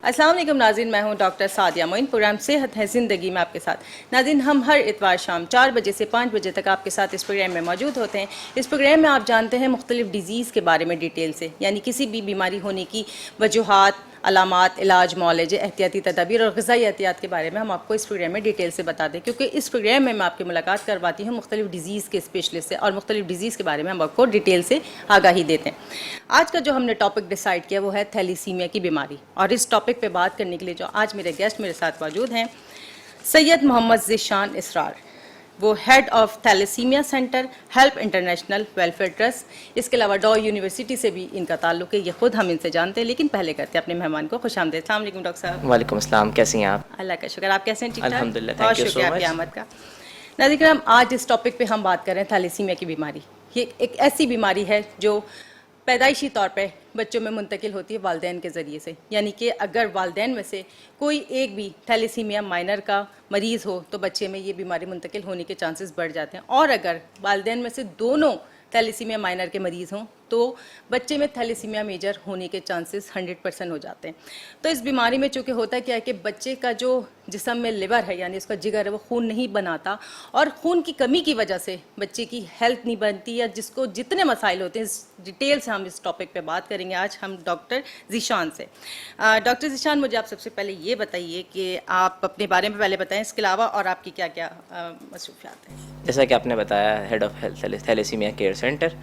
अस्सलाम वालेकुम नाज़रीन, मैं हूं डॉक्टर सादिया मोइन। प्रोग्राम सेहत है ज़िंदगी में आपके साथ। नाज़रीन, हम हर इतवार शाम 4 बजे से 5 बजे तक आपके साथ इस प्रोग्राम में मौजूद होते हैं। इस प्रोग्राम में आप जानते हैं मुख्तलिफ डिज़ीज़ के बारे में डिटेल से, यानी किसी भी बीमारी होने की वजूहात, अलामात, इलाज, मौलज, एहतियाती तदाबीर और ग़िज़ाई एहतियात के बारे में हम आपको इस प्रोग्राम में डिटेल से बता दें, क्योंकि इस प्रोग्राम में मैं आपकी मुलाकात करवाती हूँ मुख्तलिफ डिज़ीज़ के स्पेशलिस्ट से और मुख्तलिफ डिज़ीज़ के बारे में हम आपको डिटेल से आगाही देते हैं। आज का जो हमने टॉपिक डिसाइड किया वो है थैलीसीमिया की बीमारी, और इस टॉपिक पे बात करने के लिए जो आज मेरे गेस्ट मेरे साथ मौजूद हैं, सैयद मोहम्मद ज़ीशान इसरार, वो head of thalassemia centre, help international welfare trust. इसके अलावा डॉ यूनिवर्सिटी से भी इनका ताल्लुक है, ये खुद हम इनसे जानते हैं। लेकिन पहले करते हैं अपने मेहमान को खुशामदीद। अस्सलाम वालेकुम डॉक्टर साहब। वालेकुम अस्सलाम, कैसी हैं आप? अल्लाह का शुक्र, आप कैसे हैं? ठीक ठाक, अल्हम्दुलिल्लाह, बहुत थैंक यू सो शुक्रिया आपकी मच। आमद का। नाज़रीन करम, आज इस टॉपिक पे हम बात कर रहे हैं थैलेसीमिया की बीमारी। ये एक ऐसी बीमारी है जो पैदाइशी तौर पे बच्चों में मुंतकिल होती है वालदैन के ज़रिए से, यानी कि अगर वालदैन में से कोई एक भी थैलेसीमिया माइनर का मरीज़ हो तो बच्चे में ये बीमारी मुंतकिल होने के चांसेस बढ़ जाते हैं, और अगर वालदैन में से दोनों थैलेसीमिया माइनर के मरीज़ हों तो बच्चे में थैलेसीमिया मेजर होने के चांसेस 100% हो जाते हैं। तो इस बीमारी में चूँकि होता क्या है कि बच्चे का जो जिस्म में लिवर है, यानी उसका जिगर है, वो खून नहीं बनाता, और खून की कमी की वजह से बच्चे की हेल्थ नहीं बनती, या जिसको जितने मसाइल होते हैं, इस डिटेल से हम इस टॉपिक पे बात करेंगे आज हम डॉक्टर ज़ीशान से। डॉक्टर ज़ीशान, मुझे आप सबसे पहले ये बताइए कि आप अपने बारे में पहले बताएं, इसके अलावा और आपकी क्या क्या मसरूफियात हैं। जैसा कि आपने बताया, head of health thalassemia care centre.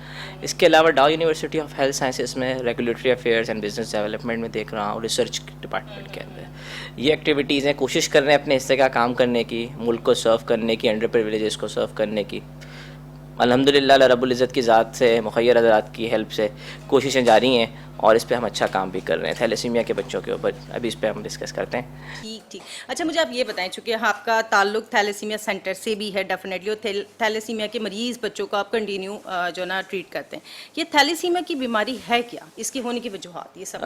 इसके अलावा डॉ यूनिवर्सिटी ऑफ हेल्थ साइंसेस में regulatory affairs and business development में देख रहा हूँ, रिसर्च डिपार्टमेंट के अंदर ये एक्टिविटीज़ हैं। कोशिश कर रहे हैं अपने हिस्से का काम करने की, मुल्क को सर्व करने की, अंडर प्रिविलेजेस को सर्व करने की। अल्हम्दुलिल्लाह रब्बुल इज़्ज़त की ज़ात से, मुखय्यर हज़रात की हेल्प से कोशिशें जारी हैं, और इस पे हम अच्छा काम भी कर रहे हैं थैलेसीमिया के बच्चों के ऊपर। अभी इस पे हम डिस्कस करते हैं। ठीक ठीक। अच्छा, मुझे आप ये बताएं, चूँकि आपका ताल्लुक थैलेसीमिया सेंटर से भी है डेफिनेटली, और थैलेसीमिया के मरीज़ बच्चों को आप कंटिन्यू जो ना ट्रीट करते हैं, ये थैलेसीमिया की बीमारी है क्या, इसकी होने की वजूहात ये सब?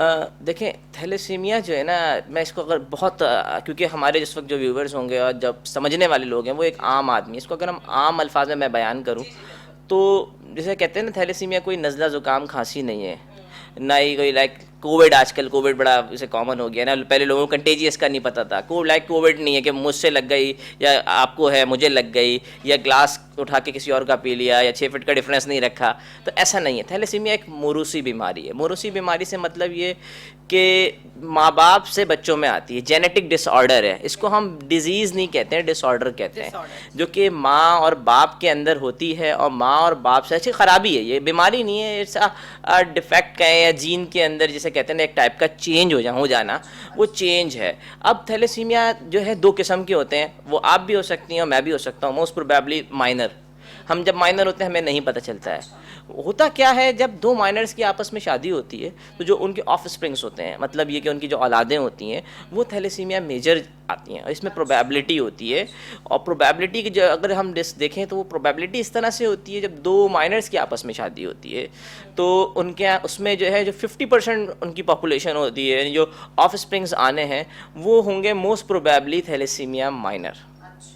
देखें, थैलेसीमिया जो है ना, मैं इसको अगर बहुत क्योंकि हमारे जिस वक्त जो व्यूवर्स होंगे और जब समझने वाले लोग हैं वो एक आम आदमी, इसको अगर हम आम अल्फाज में मैं बयान करूँ तो जैसे कहते हैं ना, थैलेसीमिया कोई नज़ला ज़ुकाम खांसी नहीं है, ना ही कोई लाइक कोविड। आजकल कोविड बड़ा इसे कॉमन हो गया ना, पहले लोगों को कंटेजियस का नहीं पता था। कोविड नहीं है कि मुझसे लग गई या आपको है मुझे लग गई, या ग्लास उठा के किसी और का पी लिया, या 6 फीट का डिफरेंस नहीं रखा, तो ऐसा नहीं है। थैलेसीमिया एक मोरूसी बीमारी है। मोरूसी बीमारी से मतलब ये कि माँ बाप से बच्चों में आती है, जेनेटिक डिसऑर्डर है। इसको हम डिजीज़ नहीं कहते हैं, डिसऑर्डर कहते हैं, जो कि माँ और बाप के अंदर होती है, और माँ और बाप से अच्छी ख़राबी है। ये बीमारी नहीं है, इट्स डिफेक्ट कहें या जीन के अंदर जिसे कहते हैं एक टाइप का चेंज हो जाना, वो चेंज है। अब थैलेसीमिया जो है 2 किस्म के होते हैं, वो आप भी हो सकती हैं और मैं भी हो सकता हूँ। Most probably minor. हम जब माइनर होते हैं हमें नहीं पता चलता है। होता क्या है, जब 2 माइनर्स की आपस में शादी होती है तो जो उनके ऑफ स्प्रिंग्स होते हैं, मतलब ये कि उनकी जो औलादें होती हैं वो थैलेसीमिया मेजर आती हैं, और इसमें प्रोबेबिलिटी होती है। और प्रोबेबिलिटी की जो अगर हम देखें तो वो प्रोबेबिलिटी इस तरह से होती है, जब 2 माइनर्स की आपस में शादी होती है तो उनके यहाँ उसमें जो है जो 50% उनकी पॉपुलेशन होती है, जो ऑफ स्प्रिंग्स आने हैं वो होंगे मोस्ट प्रोबेबली थैलेसीमिया माइनर,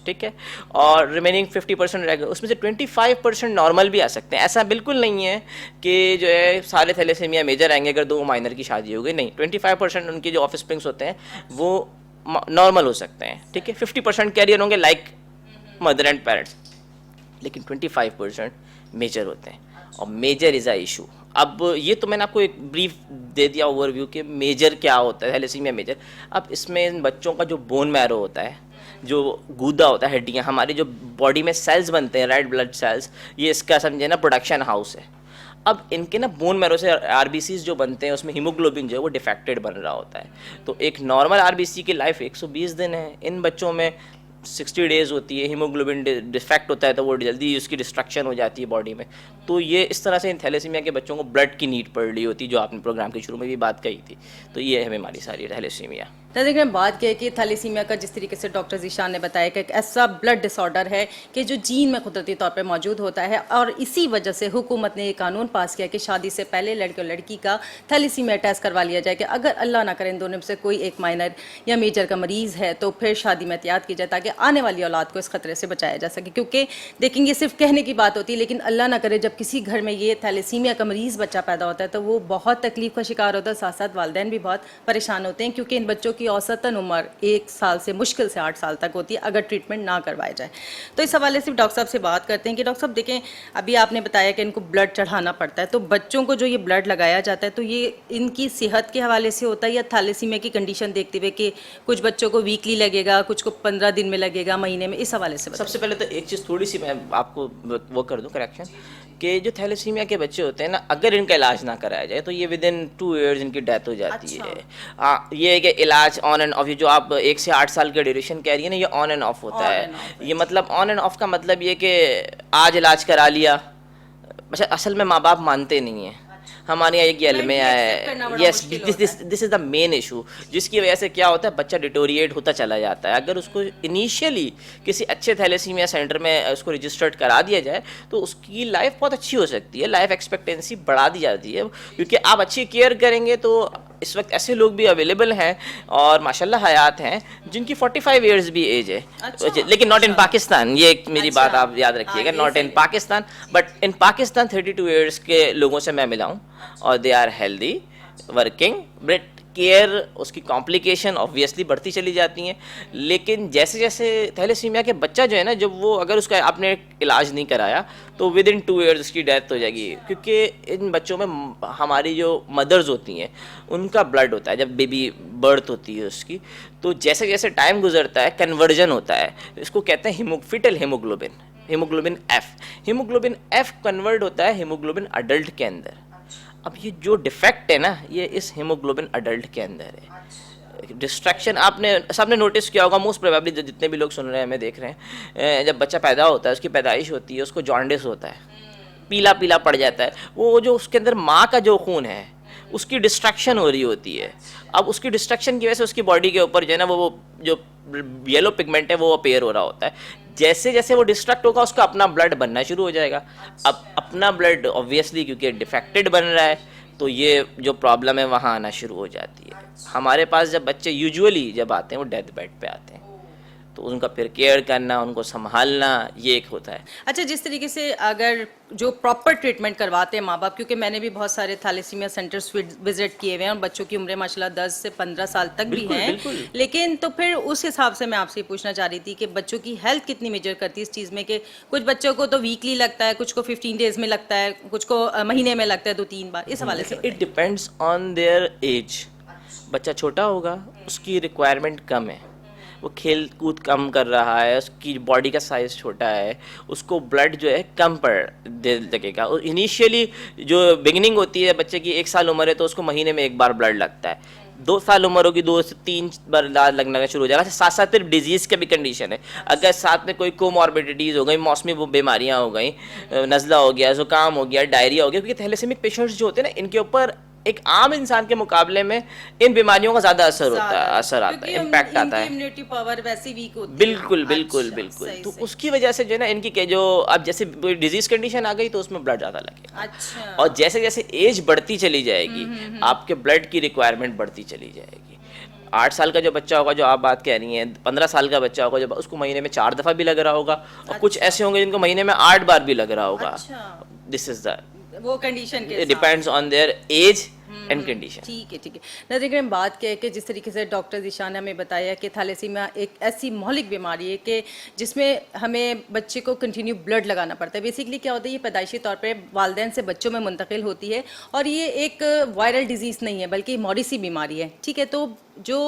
ठीक है। और रिमेनिंग 50% रहेगा, उसमें से 25% नॉर्मल भी आ सकते हैं। ऐसा बिल्कुल नहीं है कि जो है सारे थैलेसीमिया मेजर आएंगे अगर 2 माइनर की शादी हो गई, नहीं। 25% उनके जो ऑफ स्प्रिंग्स होते हैं वो नॉर्मल हो सकते हैं, ठीक है। 50% कैरियर होंगे लाइक मदर एंड पेरेंट्स, लेकिन 25% मेजर होते हैं, और मेजर इज़ अ इशू। अब ये तो मैंने आपको एक ब्रीफ दे दिया ओवरव्यू कि मेजर क्या होता है, थैलेसीमिया मेजर। अब इसमें इन बच्चों का जो बोन मैरो होता है, जो गूदा होता है, हड्डियाँ, हमारी जो बॉडी में सेल्स बनते हैं, रेड ब्लड सेल्स, ये इसका समझे ना प्रोडक्शन हाउस है। अब इनके ना बोन मैरो से आरबीसीज जो बनते हैं उसमें हीमोग्लोबिन जो है वो डिफेक्टेड बन रहा होता है। तो एक नॉर्मल आरबीसी की लाइफ 120 दिन है, इन बच्चों में 60 डेज़ होती है। हीमोग्लोबिन डिफेक्ट होता है तो वो जल्दी उसकी डिस्ट्रक्शन हो जाती है बॉडी में। तो ये इस तरह से इन थैलेसीमिया के बच्चों को ब्लड की नीड पड़ रही होती है, जो आपने प्रोग्राम के शुरू में भी बात कही थी। तो ये है बीमारी सारी थैलेसीमिया। नाज़रीन, बात की है कि थैलेसीमिया का जिस तरीके से डॉक्टर ज़ीशान ने बताया कि एक ऐसा ब्लड डिसऑर्डर है कि जो जीन में कुदरती तौर पे मौजूद होता है, और इसी वजह से हुकूमत ने ये कानून पास किया कि शादी से पहले लड़के और लड़की का थैलेसीमिया टेस्ट करवा लिया जाए कि अगर अल्लाह ना करे इन दोनों में से कोई एक माइनर या मेजर का मरीज़ है तो फिर शादी में एहतियात की जाए ताकि आने वाली औलाद को इस खतरे से बचाया जा सके। क्योंकि देखेंगे ये सिर्फ कहने की बात होती है, लेकिन अल्लाह ना करे जब किसी घर में ये थैलेसीमिया का मरीज़ बच्चा पैदा होता है तो वो बहुत तकलीफ का शिकार होता है, साथ साथ वालिदैन भी बहुत परेशान होते हैं क्योंकि इन बच्चों की औसतन उम्र 1 साल से मुश्किल से 8 साल तक होती है अगर ट्रीटमेंट ना करवाया जाए। तो इस हवाले से डॉक्टर साहब से बात करते हैं कि डॉक्टर साहब देखें, अभी आपने बताया कि इनको ब्लड चढ़ाना पड़ता है, तो बच्चों को जो ये ब्लड लगाया जाता है तो ये इनकी सेहत के हवाले से होता है या थैलेसीमिया की कंडीशन देखते हुए कि कुछ बच्चों को वीकली लगेगा, कुछ को 15 दिन में लगेगा, महीने में, इस हवाले से बताइए। सबसे पहले तो एक चीज़ थोड़ी सी मैं आपको वो कर दूं करेक्शन, कि जो थैलेसीमिया के बच्चे होते हैं ना, अगर इनका इलाज ना कराया जाए तो ये विद इन 2 ईयर्स इनकी डेथ हो जाती अच्छा। है। ये है कि इलाज ऑन एंड ऑफ, ये जो आप 1 से 8 साल का ड्यूरेशन कह रही है ना, ये ऑन एंड ऑफ होता On है। and off, ये मतलब ऑन एंड ऑफ का मतलब ये कि आज इलाज करा लिया, अच्छा असल में माँ बाप मानते नहीं हैं। हमारे यहाँ एक ये अलमिया accept करना है, बड़ा यस, मुश्किल this is the main issue, जिसकी वजह से क्या होता है, बच्चा डिटोरिएट होता चला जाता है। अगर उसको इनिशियली किसी अच्छे थैलेसीमिया सेंटर में उसको रजिस्टर्ड करा दिया जाए तो उसकी लाइफ बहुत अच्छी हो सकती है, लाइफ एक्सपेक्टेंसी बढ़ा दी जाती है, क्योंकि आप अच्छी केयर करेंगे। तो इस वक्त ऐसे लोग भी अवेलेबल हैं और माशाल्लाह हयात हैं जिनकी 45 ईयर्स भी एज है। अच्छा, लेकिन नॉट इन पाकिस्तान, ये एक मेरी अच्छा, बात आप याद रखिएगा, ये नॉट इन सही। Pakistan, but in Pakistan 32 years के लोगों से मैं मिला हूँ और they are healthy working, but care, उसकी कॉम्प्लिकेशन ऑब्वियसली बढ़ती चली जाती हैं। लेकिन जैसे जैसे थैलेसीमिया के बच्चा जो है ना, जब वो अगर उसका आपने इलाज नहीं कराया तो विद इन 2 ईयर्स उसकी डेथ हो जाएगी, क्योंकि इन बच्चों में हमारी जो मदर्स होती हैं उनका ब्लड होता है, जब बेबी बर्थ होती है उसकी, तो जैसे जैसे टाइम गुजरता है कन्वर्जन होता है, इसको कहते हैं fetal haemoglobin, haemoglobin F. Haemoglobin F convert होता है हीमोग्लोबिन अडल्ट के अंदर। अब ये जो डिफेक्ट है ना, ये इस हीमोग्लोबिन अडल्ट के अंदर है। डिस्ट्रैक्शन आपने सबने नोटिस किया होगा, मोस्ट प्रोबेबली जितने भी लोग सुन रहे हैं, हमें देख रहे हैं, जब बच्चा पैदा होता है, उसकी पैदाइश होती है, उसको जॉन्डिस होता है, पीला पीला पड़ जाता है, वो जो उसके अंदर माँ का जो खून है उसकी डिस्ट्रैक्शन हो रही होती है। अब उसकी डिस्ट्रैक्शन की वजह से उसकी बॉडी के ऊपर जो है ना, वो जो येलो पिगमेंट है वो अपेयर हो रहा होता है। जैसे जैसे वो डिस्ट्रैक्ट होगा उसका अपना ब्लड बनना शुरू हो जाएगा। अब अपना ब्लड ऑब्वियसली क्योंकि डिफेक्टेड बन रहा है तो ये जो प्रॉब्लम है वहाँ आना शुरू हो जाती है। हमारे पास जब बच्चे यूजुअली जब आते हैं वो डेथ बेड पे आते हैं, तो उनका फिर केयर करना, उनको संभालना, ये एक होता है। अच्छा, जिस तरीके से अगर जो प्रॉपर ट्रीटमेंट करवाते हैं माँ बाप, क्योंकि मैंने भी बहुत सारे थैलेसीमिया सेंटर्स विजिट किए हुए हैं और बच्चों की उम्रें माशाल्लाह 10 से 15 साल तक भी बिल्कुल, हैं, बिल्कुल। लेकिन तो फिर उस हिसाब से मैं आपसे पूछना चाह रही थी कि बच्चों की हेल्थ कितनी मेजर करती है इस चीज़ में, कि कुछ बच्चों को तो वीकली लगता है, कुछ को 15 डेज में लगता है, कुछ को महीने में लगता है 2-3 बार, इस हवाले से it depends on their age. बच्चा छोटा होगा उसकी रिक्वायरमेंट कम है, वो खेल कूद कम कर रहा है, उसकी बॉडी का साइज़ छोटा है, उसको ब्लड जो है कम पड़ दे लगेगा। और इनिशियली जो बिगिनिंग होती है बच्चे की, 1 साल उम्र है तो उसको महीने में 1 बार ब्लड लगता है। 2 साल उम्र होगी 2 से 3 बार लगना शुरू हो जाएगा। साथ साथ फिर डिजीज़ का भी कंडीशन है, अगर साथ में कोई कोमॉर्बिडिटीज़ हो गई, मौसमी बीमारियाँ हो गई, नज़ला हो गया, ज़ुकाम हो गया, डायरिया हो गया, क्योंकि थैलेसीमिक पेशेंट्स जो होते हैं ना, इनके ऊपर एक आम इंसान के मुकाबले में इन बीमारियों का ज़्यादा असर आता है, इम्पैक्ट आता है। इम्यूनिटी पावर वैसे वीक होती है। बिल्कुल बिल्कुल अच्छा, बिल्कुल। सही, तो सही। उसकी वजह से जो है ना, इनकी के जो अब जैसे डिजीज कंडीशन आ गई तो उसमें ब्लड ज़्यादा लगेगा। अच्छा, और जैसे जैसे एज बढ़ती चली जाएगी आपके ब्लड की रिक्वायरमेंट बढ़ती चली जाएगी। 8 साल का जो बच्चा होगा, जो आप बात कह रही हैं, 15 साल का बच्चा होगा, जब उसको महीने में 4 दफ़ा भी लग रहा होगा, और कुछ ऐसे होंगे जिनको महीने में 8 बार भी लग रहा होगा। अच्छा, दिस इज द वो कंडीशन के it depends on their age and condition. ठीक है, ठीक है। नाज़रीन, हम बात किया कि जिस तरीके से डॉक्टर ज़ीशान ने हमें बताया कि थैलेसीमिया एक ऐसी मौलिक बीमारी है कि जिसमें हमें बच्चे को कंटिन्यू ब्लड लगाना पड़ता है। बेसिकली क्या होता है, ये पैदाइशी तौर पे वालिदैन से बच्चों में मुंतकिल होती है और ये एक वायरल डिजीज़ नहीं है बल्कि मौरिसी बीमारी है। ठीक है, तो जो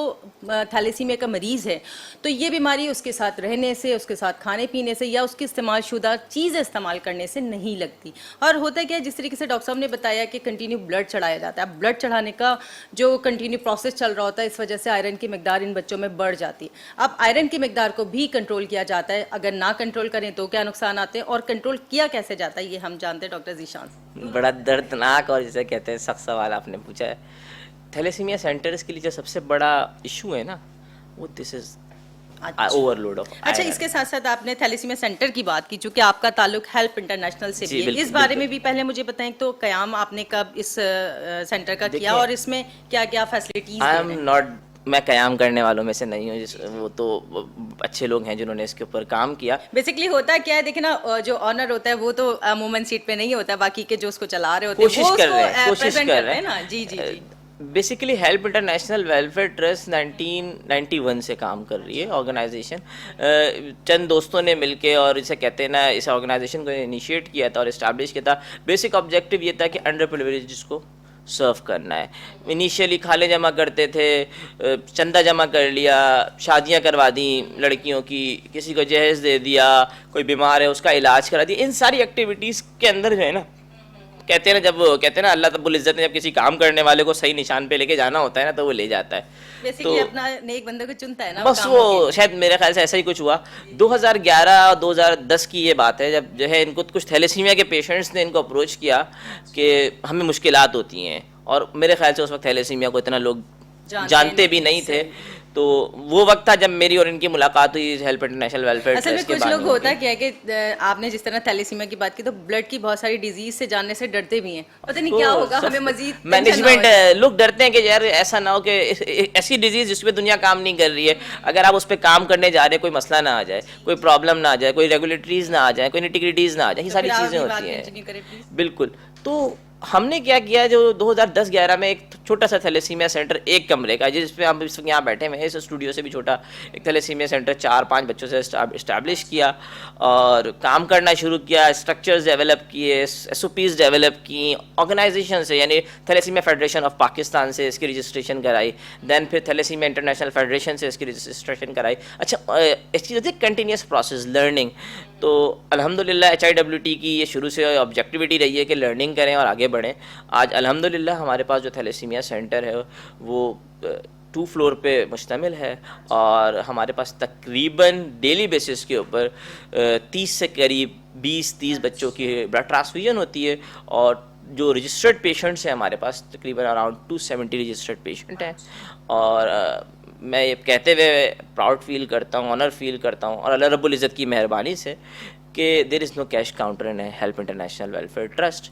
थैलेसीमिया का मरीज़ है तो ये बीमारी उसके साथ रहने से, उसके साथ खाने पीने से या उसकी इस्तेमाल शुदा चीज़ें इस्तेमाल करने से नहीं लगती। और होता क्या है, जिस तरीके से डॉक्टर साहब ने बताया कि कंटिन्यू ब्लड चढ़ाया जाता है, ब्लड चढ़ाने का जो कंटिन्यू प्रोसेस चल रहा होता है, इस वजह से आयरन की मिकदार इन बच्चों में बढ़ जाती है। अब आयरन की मिकदार को भी कंट्रोल किया जाता है, अगर ना कंट्रोल करें तो क्या नुकसान आते हैं और कंट्रोल किया कैसे जाता है, ये हम जानते हैं डॉक्टर ज़ीशान से। बड़ा दर्दनाक और जिसे कहते हैं सख्त सवाल आपने पूछा है। थैलेसीमिया सेंटर्स के लिए जो सबसे बड़ा इशू है ना, वो दिस इज अच्छा ओवरलोड ऑफ अच्छा, इसके साथ साथ आपने थैलेसीमिया सेंटर की बात की, चूंकि आपका ताल्लुक हेल्प इंटरनेशनल से जी, भी है, बिल्कुल, इस बारे बिल्कुल। में भी पहले मुझे बताएं तो कयाम आपने कब इस सेंटर का किया देखिए, और इसमें क्या क्या फैसिलिटीज आई दे एम रहे हैं? नॉट, मैं कयाम करने वालों में से नहीं हूँ, वो तो अच्छे लोग हैं जिन्होंने इसके ऊपर काम किया। बेसिकली होता क्या है, देखिए ना, जो ऑनर होता है वो तो अमूमन सीट पे नहीं होता, बाकी के जो उसको चला रहे होते हैं कोशिश वो कर उसको रहे हैं, कोशिश प्रेजेंट कर करते रहे हैं ना। जी जी जी। हैं। Basically help international welfare trust 1991 से काम कर रही है ऑर्गेनाइजेशन। चंद दोस्तों ने मिलके और इसे कहते हैं ना, इस ऑर्गेनाइजेशन को इनिशिएट किया था और इस्टेब्लिश किया था। बेसिक ऑब्जेक्टिव ये था कि अंडर प्रिविलेजेस को सर्व करना है। इनिशियली खाले जमा करते थे, चंदा जमा कर लिया, शादियां करवा दी लड़कियों की, किसी को जहेज दे दिया, कोई बीमार है उसका इलाज करा दिया। इन सारी एक्टिविटीज़ के अंदर जो है ना, कहते हैं ना, जब कहते हैं ना अल्लाह रब्बुल इज़्ज़त ने जब किसी काम करने वाले को सही निशान पे लेके जाना होता है ना, तो वो ले जाता है। तो बेसिकली अपना नेक बंदे को चुनता है ना बस कामों के वो लिए। शायद मेरे ख्याल से ऐसा ही कुछ हुआ। 2011 2010 की ये बात है, जब जो है इनको कुछ थैलेसीमिया के पेशेंट्स ने इनको अप्रोच किया कि हमें मुश्किलात होती हैं, और मेरे ख्याल से उस वक्त थैलेसीमिया को इतना लोग जानते भी नहीं थे। तो वो वक्त था जब मेरी और इनकी मुलाकात हुई हेल्प इंटरनेशनल वेलफेयर असल में ट्रस्ट के कुछ लोग बारे होता में। क्या है कि आपने जिस तरह थैलेसीमिया की बात की, तो ब्लड की बहुत सारी डिजीज से जानने से डरते भी हैं, पता नहीं क्या होगा, हमें मजीद टेंशन ना मैनेजमेंट हो। लोग डरते हैं कि यार ऐसा ना हो कि ऐसी डिजीज जिस पे दुनिया काम नहीं कर रही है, अगर आप उस पर काम करने जा रहे हैं, कोई मसला ना आ जाए, कोई प्रॉब्लम ना आ जाए, कोई रेगुलेटरीज ना आ जाए, कोई निटिग्रिटीज ना आ जाए, ये तो सारी फिर आप चीज़ें अपनी बात होती हैं। कंटिन्यू करें प्लीज। बिल्कुल। तो हमने क्या किया, जो 2010-11 में एक छोटा सा थैलेसीमिया सेंटर, एक कमरे का, जिस पे हम इस वक्त यहाँ बैठे हुए हैं, इस स्टूडियो से भी छोटा, एक थैलेसीमिया सेंटर 4-5 बच्चों से इस्टेब्लिश किया और काम करना शुरू किया। स्ट्रक्चर्स डेवलप किए, SOPs डेवलप की, ऑर्गेनाइजेशन से, यानी थैलेसीमिया फेडरेशन ऑफ पाकिस्तान से इसकी रजिस्ट्रेशन कराई, देन फिर थैलेसीमिया इंटरनेशनल फेडरेशन से इसकी रजिस्ट्रेशन कराई। अच्छा, इसकी होती है कंटिन्यूस प्रोसेस लर्निंग। तो अल्हम्दुलिल्लाह HIWT की ये शुरू से ऑब्जेक्टिविटी रही है कि लर्निंग करें और आगे बढ़ें। आज अल्हम्दुलिल्लाह हमारे पास जो थैलेसीमिया सेंटर है वो 2 फ्लोर पे मुश्तमिल है, और हमारे पास तकरीबन डेली बेसिस के ऊपर 30 से करीब 20-30 बच्चों की ब्लड ट्रांसफ्यूजन होती है, और जो रजिस्टर्ड पेशेंट्स हैं हमारे पास तकरीबन अराउंड 270 रजिस्टर्ड पेशेंट हैं। और मैं ये कहते हुए प्राउड फील करता हूँ, ऑनर फील करता हूँ, और अल्लाह रब्बुल इज़्ज़त की मेहरबानी से, कि there is no cash counter in help international welfare trust.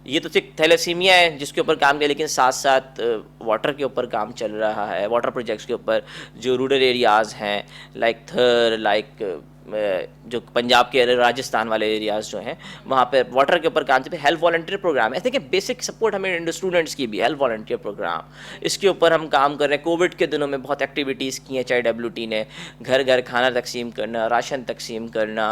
ये तो सिर्फ थैलेसीमिया है जिसके ऊपर काम किया, लेकिन साथ साथ वाटर के ऊपर काम चल रहा है, वाटर प्रोजेक्ट्स के ऊपर, जो रूरल एरियाज़ हैं लाइक थर, लाइक जो पंजाब के राजस्थान वाले एरियाज़ जो हैं, वहाँ पे वाटर के ऊपर काम चल रहा है। हेल्प वॉलंटियर प्रोग्राम है, देखिए बेसिक सपोर्ट हमें स्टूडेंट्स की भी, हेल्प वॉलंटियर प्रोग्राम, इसके ऊपर हम काम कर रहे हैं। कोविड के दिनों में बहुत एक्टिविटीज़ की हैं HIWT ने, घर घर खाना तकसीम करना, राशन तकसीम करना,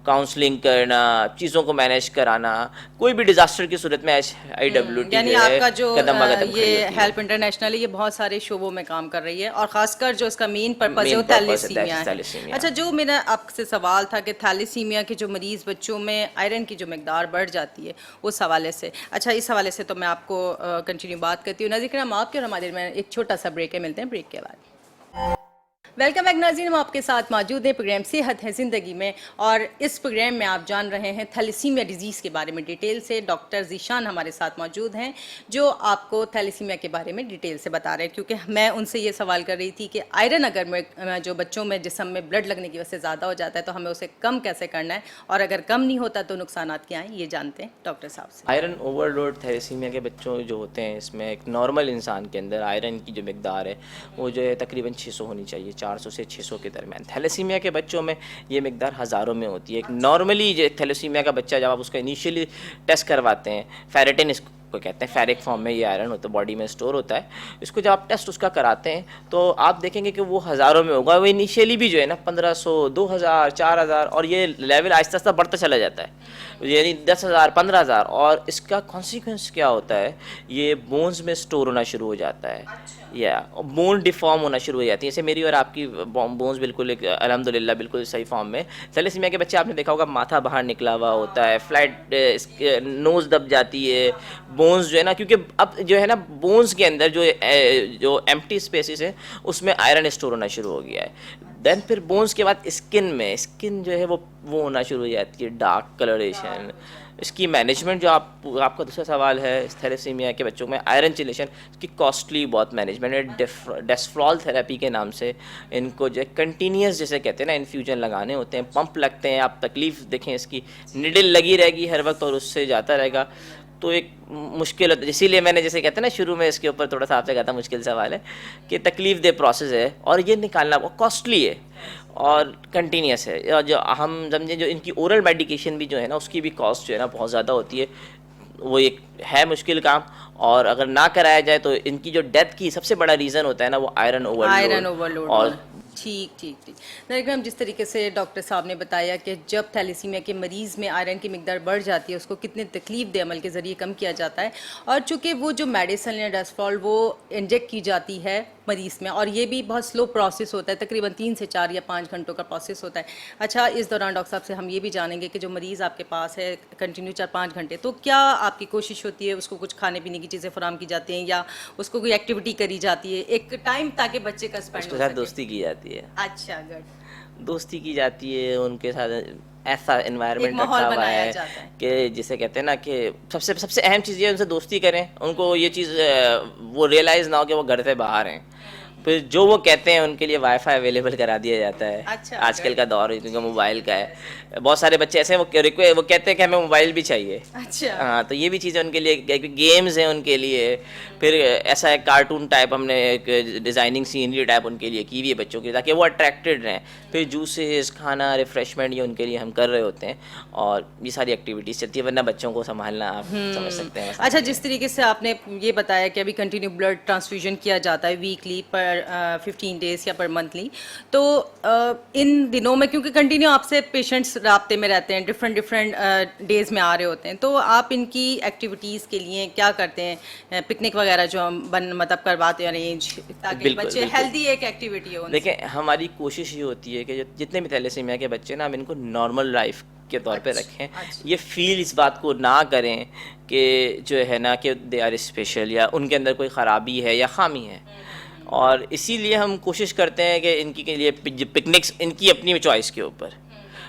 काउंसलिंग करना, चीज़ों को मैनेज कराना, कोई भी डिज़ास्टर की सूरत में HIWT यानी जो है आपका जो कदम ब कदम खड़ी ये होती है। हेल्प इंटरनेशनल है, ये बहुत सारे शोबों में काम कर रही है, और खासकर जो इसका मेन पर्पस है Main वो purpose है, थैलेसीमिया है। थैलेसीमिया। अच्छा, जो मेरा आपसे सवाल था कि थैलेसीमिया के जो मरीज बच्चों में आयरन की जो मकदार बढ़ जाती है उस हवाले से, अच्छा इस हवाले से तो मैं आपको कंटिन्यू बात करती हूँ। नाज़रीन, हम आपके और हमारे में एक छोटा सा ब्रेक है, मिलते हैं ब्रेक के बाद। वेलकम बैक नाज़रीन, हम आपके साथ मौजूद हैं प्रोग्राम सेहत है ज़िंदगी में, और इस प्रोग्राम में आप जान रहे हैं थैलेसीमिया डिजीज़ के बारे में डिटेल से। डॉक्टर ज़ीशान हमारे साथ मौजूद हैं जो आपको थैलेसीमिया के बारे में डिटेल से बता रहे हैं, क्योंकि मैं उनसे ये सवाल कर रही थी कि आयरन अगर जो बच्चों में जिस्म में ब्लड लगने की वजह से ज़्यादा हो जाता है तो हमें उसे कम कैसे करना है, और अगर कम नहीं होता तो नुकसान क्या हैं, ये जानते हैं डॉक्टर साहब से। आयरन ओवरलोड थैलेसीमिया के बच्चों जो होते हैं, इसमें एक नॉर्मल इंसान के अंदर आयरन की जो मकदार है वो जो है तकरीबन 600 होनी चाहिए, 400 से 600 के दरमियान। थैलेसीमिया के बच्चों में ये मकदार हज़ारों में होती है। एक नॉर्मली जो थैलेसीमिया का बच्चा, जब आप उसका इनिशियली टेस्ट करवाते हैं, फेरेटिन इसको कहते हैं, फेरिक फॉर्म में ये आयरन होता है, बॉडी में स्टोर होता है। इसको जब आप टेस्ट उसका कराते हैं तो आप देखेंगे कि वो हज़ारों में होगा। वो इनिशियली भी जो है ना 1500, 2000, 4000, और ये लेवल आहिस्ता आहिस्ता बढ़ता चला जाता है, यानी 10,000, 15,000। और इसका कॉन्सिक्वेंस क्या होता है, ये बोन्स में स्टोर होना शुरू हो जाता है, या बोन डिफॉर्म होना शुरू हो जाती है। जैसे मेरी और आपकी बोन्स बिल्कुल एक अल्हम्दुलिल्लाह बिल्कुल सही फॉर्म में। थैलेसीमिया के बच्चे आपने देखा होगा माथा बाहर निकला हुआ होता है, फ्लैट नोज़ दब जाती है, बोन्स जो है ना, क्योंकि अब जो है ना बोन्स के अंदर जो एम्प्टी स्पेसिस है उसमें आयरन स्टोर होना शुरू हो गया है। देन फिर बोन्स के बाद स्किन जो है वो होना शुरू हो जाती है, डार्क कलरेशन, इसकी मैनेजमेंट जो आपका दूसरा सवाल है इस थैलेसीमिया के बच्चों में आयरन चिलेशन, इसकी कॉस्टली बहुत मैनेजमेंट है। डेस्फ्रॉल थेरेपी के नाम से इनको जो कंटिन्यूस जैसे कहते हैं ना इन्फ्यूजन लगाने होते हैं, पंप लगते हैं, आप तकलीफ देखें इसकी, निडल लगी रहेगी हर वक्त और उससे जाता रहेगा, तो एक मुश्किल होता है। इसीलिए मैंने जैसे कहते हैं ना शुरू में इसके ऊपर थोड़ा सा आपसे कहा था मुश्किल सवाल है कि तकलीफ दे प्रोसेस है और ये निकालना बहुत कॉस्टली है और कंटिन्यूस है। और जो हम समझे जो इनकी ओरल मेडिकेशन भी जो है ना उसकी भी कॉस्ट जो है ना बहुत ज़्यादा होती है, वो एक है मुश्किल काम। और अगर ना कराया जाए तो इनकी जो डेथ की सबसे बड़ा रीज़न होता है ना वो आयरन ओवरलोड। और ठीक ठीक ठीक। नरेंद्र, जिस तरीके से डॉक्टर साहब ने बताया कि जब थैलेसीमिया के मरीज़ में आयरन की मिकदार बढ़ जाती है उसको कितने तकलीफ दे अमल के ज़रिए कम किया जाता है, और चूँकि वो जो मेडिसिन या डेस्फॉल वो इंजेक्ट की जाती है मरीज़ में, और ये भी बहुत स्लो प्रोसेस होता है, तकरीबन 3 से 4 या 5 घंटों का प्रोसेस होता है। अच्छा, इस दौरान डॉक्टर साहब से हम ये भी जानेंगे कि जो मरीज़ आपके पास है कंटिन्यू 4-5 घंटे, तो क्या आपकी कोशिश होती है उसको कुछ खाने पीने की चीज़ें फराम की जाती हैं या उसको कोई एक्टिविटी करी जाती है एक टाइम ताकि बच्चे का स्पेंड उसके साथ दोस्ती की जाती है। अच्छा, गुड। दोस्ती की जाती है, उनके साथ ऐसा एनवायरनमेंट एक माहौल रखा हुआ बनाया है जाता है। कि जिसे कहते हैं ना कि सबसे सबसे अहम चीज़ ये है, उनसे दोस्ती करें, उनको ये चीज़ वो रियलाइज़ ना हो कि वो घर से बाहर हैं। फिर जो वो कहते हैं उनके लिए वाईफाई अवेलेबल करा दिया जाता है। अच्छा, आजकल का दौर है क्योंकि मोबाइल का है, बहुत सारे बच्चे ऐसे हैं वो कहते हैं कि हमें मोबाइल भी चाहिए। अच्छा। हाँ, तो ये भी चीज़ें उनके लिए गेम्स हैं उनके लिए। फिर ऐसा है कार्टून टाइप हमने एक डिज़ाइनिंग सीनरी टाइप उनके लिए की हुई है बच्चों के लिए ताकि वो अट्रैक्टेड रहें। फिर जूसेस, खाना, रिफ्रेशमेंट ये उनके लिए हम कर रहे होते हैं और ये सारी एक्टिविटीज़ चलती है, वरना बच्चों को संभालना आप समझ सकते हैं। अच्छा, जिस तरीके से आपने ये बताया कि अभी कंटिन्यू ब्लड ट्रांसफ्यूजन किया जाता है वीकली पर 15 डेज या पर मंथली, तो इन दिनों में क्योंकि कंटिन्यू आपसे पेशेंट्स राब्ते में रहते हैं, डिफरेंट डेज में आ रहे होते हैं, तो आप इनकी एक्टिविटीज़ के लिए क्या करते हैं? पिकनिक वगैरह जो हम मतलब करवाते हैं अरेंज, ताकि बिल्कुल, बच्चे बिल्कुल। हेल्दी एक एक्टिविटी हो उनसे। देखें, हमारी कोशिश ये होती है कि जितने भी थैलेसीमिया के बच्चे ना हम इनको नॉर्मल लाइफ के तौर पे रखें। अच्छा। ये फील इस बात को ना करें कि जो है ना कि दे आर स्पेशल या उनके अंदर कोई ख़राबी है या खामी है। और इसीलिए हम कोशिश करते हैं कि इनकी के लिए पिकनिक्स इनकी अपनी चॉइस के ऊपर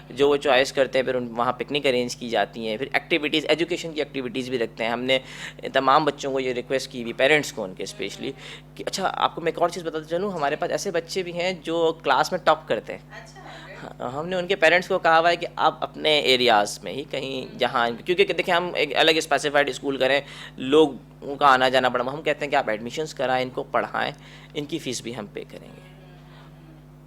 जो वो चॉइस करते हैं, फिर वहाँ पिकनिक अरेंज की जाती हैं। फिर एक्टिविटीज़, एजुकेशन की एक्टिविटीज़ भी रखते हैं। हमने तमाम बच्चों को ये रिक्वेस्ट की हुई, पेरेंट्स को उनके स्पेशली, कि अच्छा आपको मैं एक और चीज़ बताता चलूँ, हमारे पास ऐसे बच्चे भी हैं जो क्लास में टॉप करते हैं। हाँ, हमने उनके पेरेंट्स को कहा हुआ है कि आप अपने एरियाज़ में ही कहीं जहाँ, क्योंकि देखिए हम एक अलग स्पेसिफाइड स्कूल करें, लोगों का आना जाना पड़ा, हम कहते हैं कि आप एडमिशन्स कराएं, इनको पढ़ाएं, इनकी फ़ीस भी हम पे करेंगे।